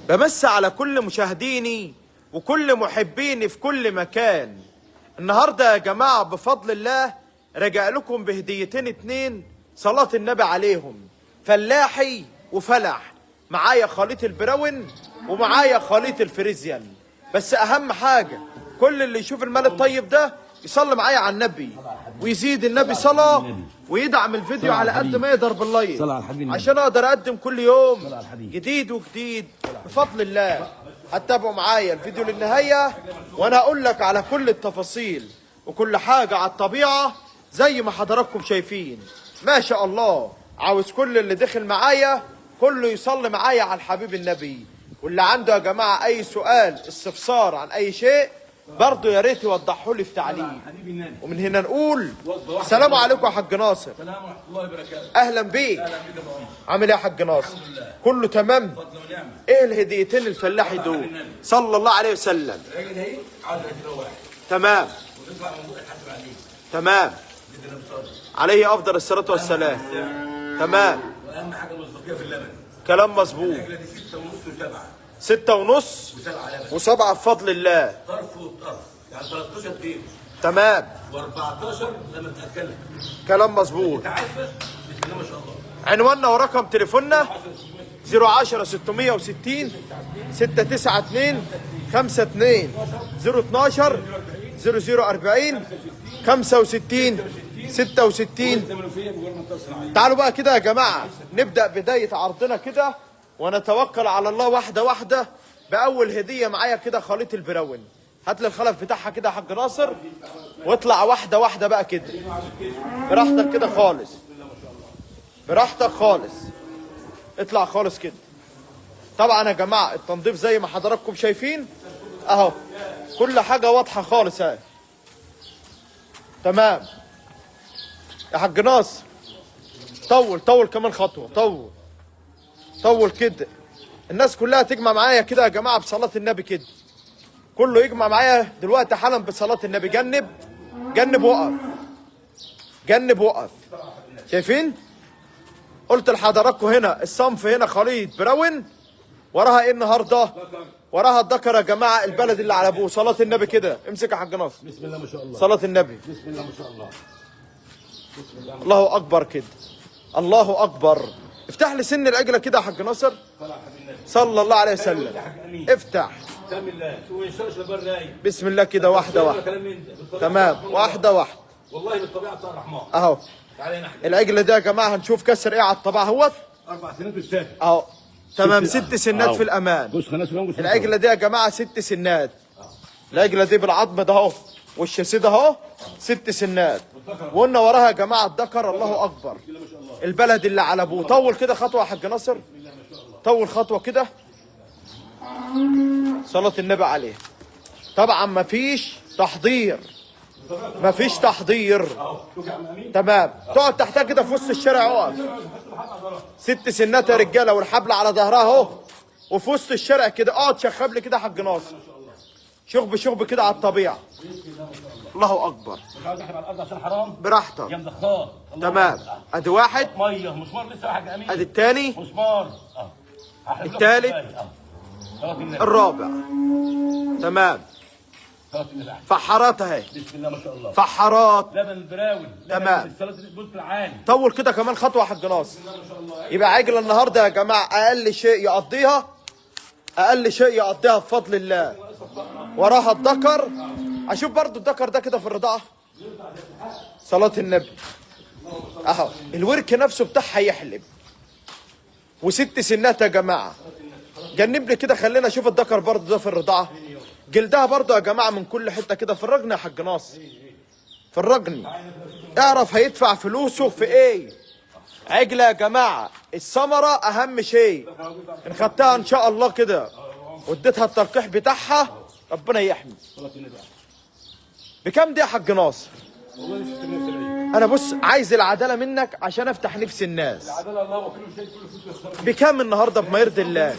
بمس على كل مشاهديني وكل محبيني في كل مكان. النهاردة يا جماعة بفضل الله رجع لكم بهديتين اتنين صلاة النبي عليهم، فلاحي وفلح. معايا خليط البراون ومعايا خليط الفريزيان. بس اهم حاجة كل اللي يشوف المال الطيب ده يصلي معايا على النبي ويزيد النبي صلاة ويدعم الفيديو على قد ما يقدر باللايك عشان اقدر اقدم كل يوم جديد وجديد بفضل الله. هتتابعوا معايا الفيديو للنهاية وانا اقول لك على كل التفاصيل وكل حاجة على الطبيعة زي ما حضراتكم شايفين. ما شاء الله. عاوز كل اللي دخل معايا كله يصلي معايا على الحبيب النبي، واللي عنده يا جماعة اي سؤال استفسار عن اي شيء برضه يا ريت يوضحوا لي في تعليق. ومن هنا نقول السلام عليكم يا حاج ناصر. السلام ورحمه الله وبركاته. اهلا بيك. اهلا بك يا ابو عمر. عامل ايه يا حاج ناصر؟ كله تمام؟ فضل ونعمه. ايه الهديتين الفلاحي دول صلى الله عليه وسلم؟ الراجل اهي عاوز كيلو واحد تمام وتطلع من بوق الحسب عليه. تمام جدا بصدر. عليه افضل الصلاه والسلام. تمام. واهم حاجه المصداقيه في اللبن. كلام مظبوط. الراجل دي 6 ونص و7. 6 ونص و7 لبن. و7 بفضل الله. طرف وطرف يعني 13 بيض تمام. و14 لما تتكلم. كلام مظبوط. انت عارفه بسم الله ما شاء الله. عنواننا ورقم تليفوننا 010 660 692 52 012 0040 65 66. تعالوا بقى كده يا جماعة نبدأ بداية عرضنا كده ونتوكل على الله واحدة واحدة بأول هدية. معايا كده خليط البراون. هات لي الخلف بتاعها كده يا حاج ناصر واطلع واحدة واحدة بقى كده براحتك كده خالص. براحتك خالص. اطلع خالص كده. طبعا يا جماعة التنظيف زي ما حضراتكم شايفين اهو كل حاجة واضحة خالص اهي. تمام يا حاج ناصر. طول كمان خطوة. طول كده. الناس كلها تجمع معايا كده يا جماعة بصلاة النبي كده. كله يجمع معايا دلوقتي حالا بصلاة النبي. جنب وقف. شايفين؟ قلت لحضراتكم هنا الصنف هنا خليط براون. وراها ايه النهارده؟ وراها الدكر يا جماعه البلد اللي على ابوه. صلاه النبي كده. امسك يا حاج ناصر. بسم الله ما شاء الله. صلاه النبي. بسم الله ما شاء الله. الله اكبر كده. الله اكبر. افتح لي سن العجله كده يا حاج ناصر صلى الله عليه وسلم. افتح. بسم الله. شو ينشرش لبر رايق. بسم الله كده واحده. تمام واحده. والله بالطبيعه بتاع الرحمن. اهو تعالى نحكي. العجله دي يا جماعه هنشوف كسر ايه على الطبع اهوت. 4 سنين والسافر. اهو تمام 6 سنات في الامان. بص خلاص العجله دي يا جماعه 6 سنات. العجله دي بالعظم ده اهو والشاسيه ده اهو 6 سنات. وقلنا وراها يا جماعه الدكر. الله اكبر. البلد اللي على ابوه. طول كده خطوه يا حاج ناصر. طول خطوه كده. صلاه النبي عليه. طبعا مفيش تحضير. تمام. تقعد تحتها كده في وسط الشارع. اقف. 6 سنات يا رجاله والحبل على ظهرها اهو وفي وسط الشارع كده. اقعد شخب لي كده يا حاج ناصر. شخب كده على الطبيعه. الله اكبر. مش عاوز احنا على الارض عشان حرام. براحتك. يا مدخار. تمام. ادي واحد. ميه مسمار لسه يا حاج امين. ادي الثاني. مسمار. الثالث. الرابع. تمام. فحارات اهي. بسم الله ما شاء الله. فحارات. لبن براون. تمام. الثلاث البلط العالي. طول كده كمان خطوه يا حاج ناصر. يبقى عجله النهارده يا جماعه اقل شيء يقضيها بفضل الله. وراها الدكر. اشوف برضو الدكر ده كده في الرضاعه. صلاه النبي اهو. الورك نفسه بتاعها يحلب. و6 سنات يا جماعه. جنبني كده خلينا اشوف الدكر برضو ده في الرضاعه. جلدها برضو يا جماعه من كل حته كده. فرجني يا حاج ناصر. فرجني. اعرف هيدفع فلوسه في ايه. عجله يا جماعه الثمره اهم شيء. ان خدتها ان شاء الله كده واديتها التلقيح بتاعها ربنا يحمي. بكام دي يا حاج ناصر؟ انا بص عايز العداله منك عشان افتح نفس الناس. العداله الله وكله شيء كله فلوس يخسر. بكام النهارده بما يرضي الله؟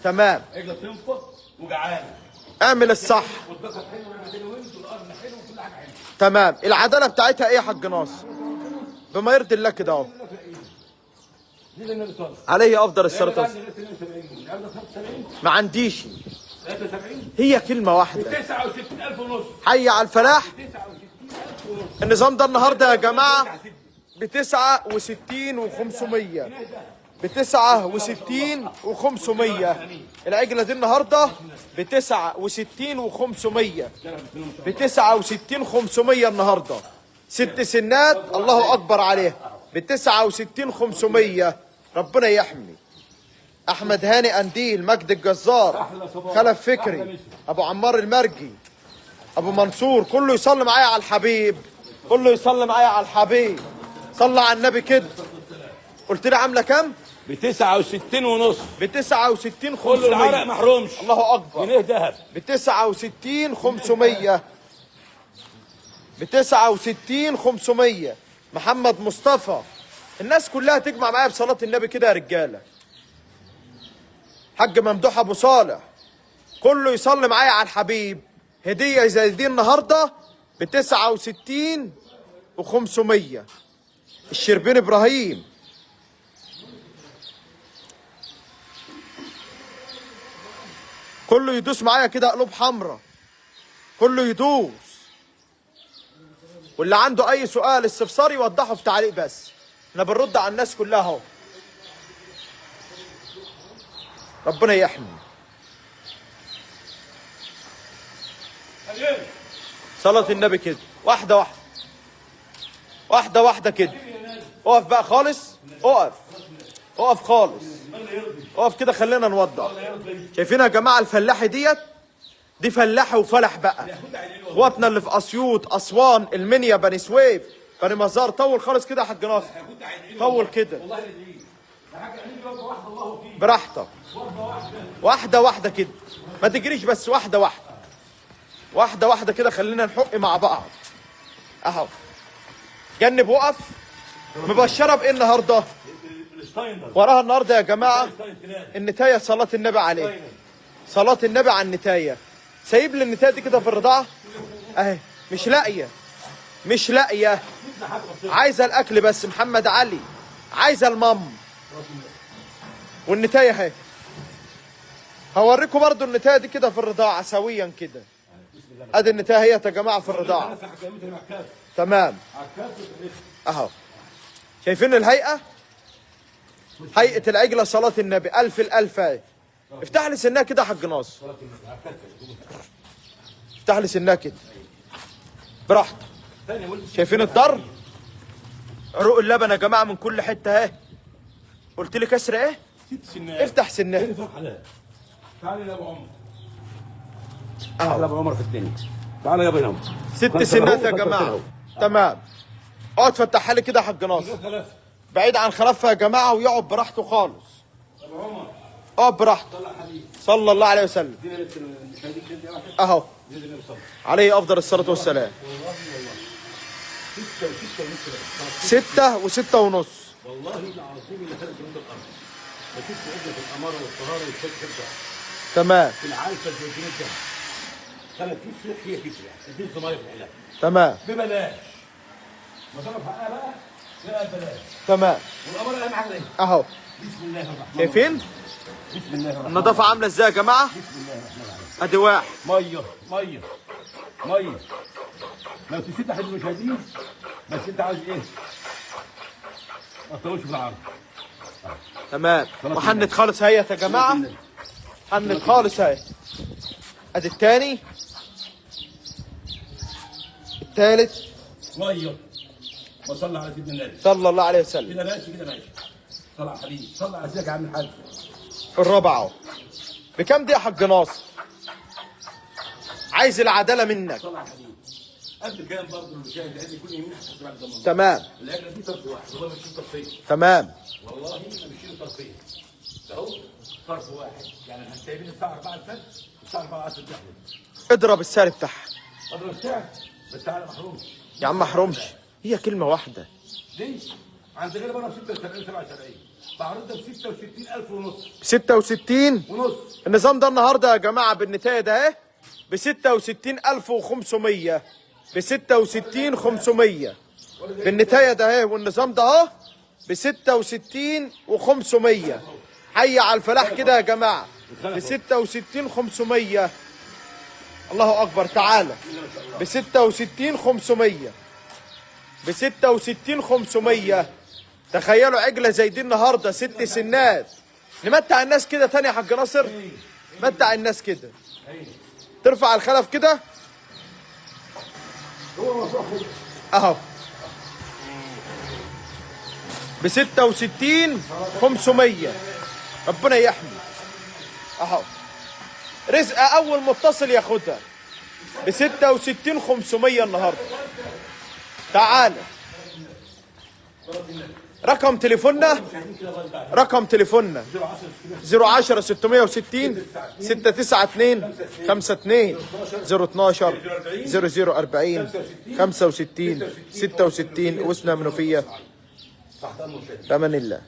تمام. عجله تنفخ وجعانه. اعمل الصح. والدكر حلو والمدينه وانت والارض حلو وكل حاجه حلوه. تمام. العداله بتاعتها ايه يا حاج ناصر؟ بما يرضي الله كده اهو. دي اللي النبي صلى عليه افضل الصلاه والسلام. النهارده 75 ما عنديش، 73 هي كلمة واحدة. 69000 ونص. حي على الفلاح. 69000 ونص. النظام ده النهارده يا جماعة ب69 و500، ب69 و500. العجلة دي النهارده ب69 و500، ب69 500 النهارده. 6 سنات، الله أكبر عليها، ب69 500. ربنا يحمي. أحمد هاني قنديل، مجد الجزار، خلف فكري، أبو عمار المرجي، أبو منصور، كله يصلي معايا على الحبيب، كله يصلي معايا على الحبيب. صلى على النبي كده. قلت لي عاملة كام؟ ب 69 ونص. ب69 كل العرق 500. محرومش. الله أكبر. جنيه ذهب. ب69 500، ب69 500. محمد مصطفى. الناس كلها تجمع معايا بصلاة النبي كده يا رجالة. حاج ممدوح أبو صالح، كله يصلي معايا على الحبيب. هدية زي دي النهاردة ب69 و500. الشربين إبراهيم، كله يدوس معايا كده قلوب حمراء، كله يدوس. واللي عنده اي سؤال استفسار يوضحه في تعليق بس، احنا بنرد على الناس كلها اهو. ربنا يحمي. صلاة النبي كده، واحدة واحدة، واحدة واحدة كده. اقف بقى خالص، اقف، اقف خالص، اقف كده، خلينا نوضح. شايفين يا جماعة الفلاحة ديت؟ دي فلاحة وفلح بقى. اخواتنا اللي في اسيوط، اسوان، المنيا، بني سويف، بني مزار. طول خالص كده يا حاج ناصر، طول كده براحتك، واحدة واحدة كده، ما تجريش بس، واحدة واحدة، واحدة واحدة كده. خلينا نحق مع بعض اهو. جنب وقف. مبشرة بايه النهارده؟ وراها النهارده يا جماعة النتاية، صلاة النبي عليه، صلاة النبي على النتاية. سايب لي النتاية دي كده في الرضاعة اهي، مش لاقية، مش لاقية، عايزة الأكل بس. محمد علي عايزة المام، والنتاية اهي. هوريكم برضو النتاية دي كده في الرضاعة سويا كده. ادي النتاية هي يا جماعة في الرضاعة. تمام اهو. شايفين الهيئة؟ هيئة العجلة صلاة النبي، ألف الألف اهي. افتح لي سنها كده يا حاج ناصر، افتح لي سنها كده براحتك. شايفين الضر؟ عروق اللبن يا جماعة من كل حتة اهي. قلت لي كسر ايه؟ افتح سنها. تعالى يا ابو عمر، تعالى يا ابو عمر في الدنيا، تعالى يا ابو عمر. 6 سنات يا جماعة. تمام. اقعد فتحها لي كده يا حاج ناصر، بعيد عن خلافها يا جماعة، ويقعد براحته خالص. ابو عمر اقعد براحته صلى الله عليه وسلم اهو، عليه افضل الصلاة والسلام. 6 و6 ونص. والله العظيم اللي خارج من الارض ما فيش عدة في الاماره والطهاره والشك ده. تمام في العالفه زي الجنيه ده خلت فيه صحيه هي كده، اديني صنايع في العلاج تمام ببلاش. ما تعرف حقها بقى؟ لا ببلاش. تمام والاماره اهم حاجه ايه؟ اهو. بسم الله الرحمن الرحيم. شايفين بسم الله الرحمن النظافة عاملة ازاي يا جماعة؟ بسم الله الرحمن الرحيم. ادي واحد. ميه ميه ميه. لو تسيب احد المشاهدين بس انت عاوز ايه؟ ما تطولش في العرض. تمام. وحنت خالص اهي يا جماعة، حنت خالص اهي. ادي التاني، التالت. ميه. وصلى على سيدنا النبي صلى الله عليه وسلم. كده ماشي كده ماشي. صلى على الحبيب، صلى على سيدك يا عم الحاج. الرابعة اهو. بكام دي يا حاج ناصر؟ عايز العدالة منك. صلى على الحبيب. قبل كام برضه المشاهد عندي كل يمين حسب بعد ضمان. تمام الاكله دي طرف واحد، والله مش طرفين. تمام. والله ما بيشيلوا طرفين. ده هو طرف واحد، يعني احنا سايبين الساعه 4 الفجر والساعه 4 العصر تحت. اضرب السعر بتاعها. اضرب السعر بس تعالى محروم. يا عم محرومش، هي كلمة واحدة. ليه؟ عند غير بره ب 76 77 بعرضها ب 66000 ونص. 66 ونص. النظام ده النهارده يا جماعة بالنتاية ده اهي ب 66500، ب 66500 بالنتاية ده اهي. والنظام ده اهو ب 66500. حي على الفلاح كده يا جماعه. ب 66,500. الله اكبر. تعالى ب 66,500. ب 66,500. تخيلوا عجله زي دي النهارده 6 سنات. نمتع الناس كده تاني يا حاج ناصر. متع الناس كده. ترفع الخلف كده اهو ب 66,500. ربنا يحمي اهو. رزق اول متصل ياخدها ب 66,500 النهارده. تعالى رقم تليفوننا 010 660 692 52 012 0040 65 66 واسمنا منوفيه. في امان الله.